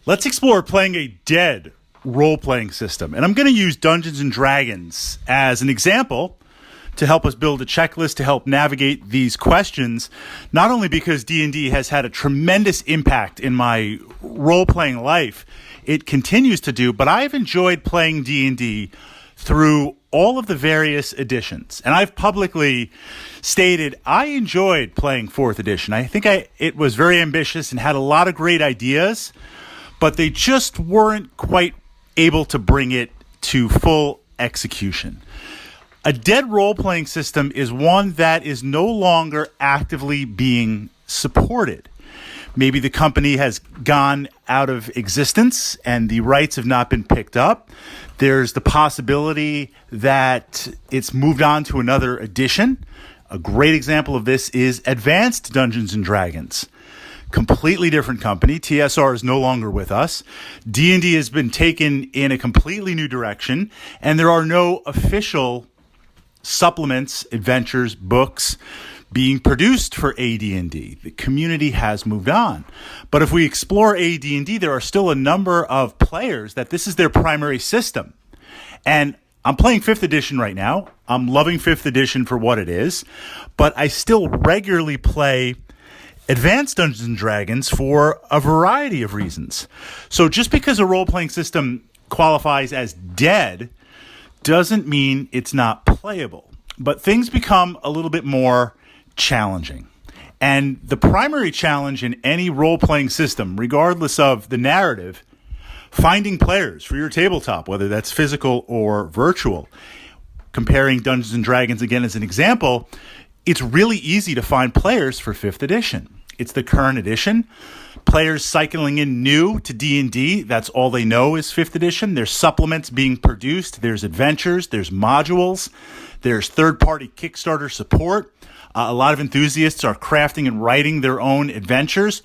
Let's explore playing a dead role-playing system. And I'm going to use Dungeons & Dragons as an example to help us build a checklist to help navigate these questions, not only because D&D has had a tremendous impact in my role-playing life, it continues to do, but I've enjoyed playing D&D through all of the various editions. And I've publicly stated I enjoyed playing 4th edition. I think it was very ambitious and had a lot of great ideas, but they just weren't quite able to bring it to full execution. A dead role-playing system is one that is no longer actively being supported. Maybe the company has gone out of existence and the rights have not been picked up. There's the possibility that it's moved on to another edition. A great example of this is Advanced Dungeons & Dragons. Completely different company. TSR is no longer with us. D&D has been taken in a completely new direction, and there are no official supplements, adventures, books being produced for AD&D. The community has moved on. But if we explore AD&D, there are still a number of players that this is their primary system. And I'm playing 5th edition right now. I'm loving 5th edition for what it is, but I still regularly play Advanced Dungeons & Dragons for a variety of reasons. So just because a role-playing system qualifies as dead doesn't mean it's not playable. But things become a little bit more challenging. And the primary challenge in any role-playing system, regardless of the narrative, finding players for your tabletop, whether that's physical or virtual. Comparing Dungeons & Dragons again as an example, it's really easy to find players for 5th edition. It's the current edition. Players cycling in new to D&D, that's all they know is 5th edition. There's supplements being produced. There's adventures. There's modules. There's third-party Kickstarter support. A lot of enthusiasts are crafting and writing their own adventures.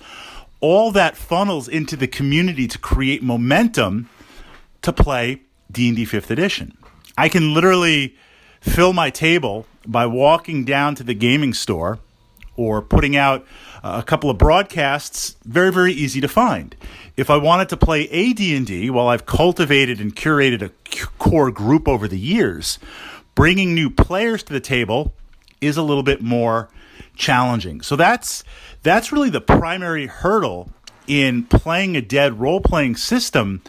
All that funnels into the community to create momentum to play D&D 5th edition. I can literally fill my table by walking down to the gaming store or putting out a couple of broadcasts, very, very easy to find. If I wanted to play AD&D, while I've cultivated and curated a core group over the years, bringing new players to the table is a little bit more challenging. So that's really the primary hurdle in playing a dead role-playing system.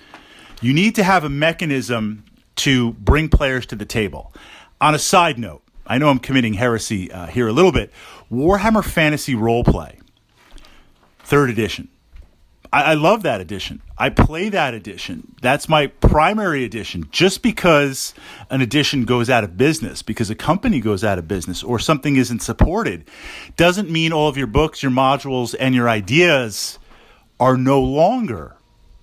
You need to have a mechanism to bring players to the table. On a side note, I know I'm committing heresy here a little bit. Warhammer Fantasy Roleplay, 3rd edition. I love that edition. I play that edition. That's my primary edition. Just because an edition goes out of business, because a company goes out of business, or something isn't supported, doesn't mean all of your books, your modules, and your ideas are no longer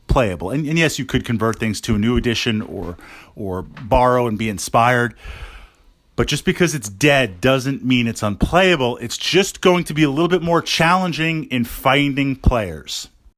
playable. And yes, you could convert things to a new edition or borrow and be inspired. But just because it's dead doesn't mean it's unplayable. It's just going to be a little bit more challenging in finding players.